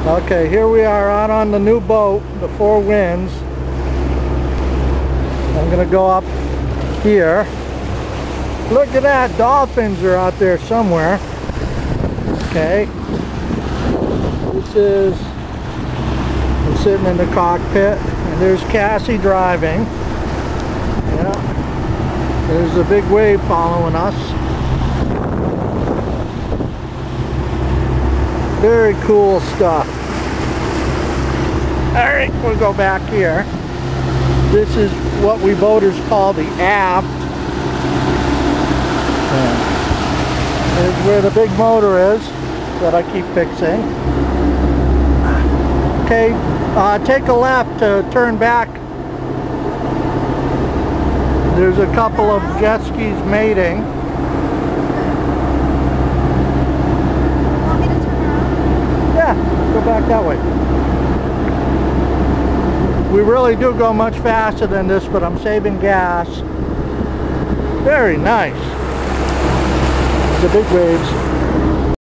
Okay, here we are out on the new boat, the Four Winds. I'm gonna go up here. Look at that, dolphins are out there somewhere. Okay. This is, I'm sitting in the cockpit, and there's Cassie driving. Yeah. There's a big wave following us. Very cool stuff. Alright, we'll go back here. This is what we boaters call the aft. Here's where the big motor is that I keep fixing. Okay, take a left to turn back. There's a couple of jet skis mating. Yeah, go back that way. We really do go much faster than this, but I'm saving gas. Very nice. The big waves.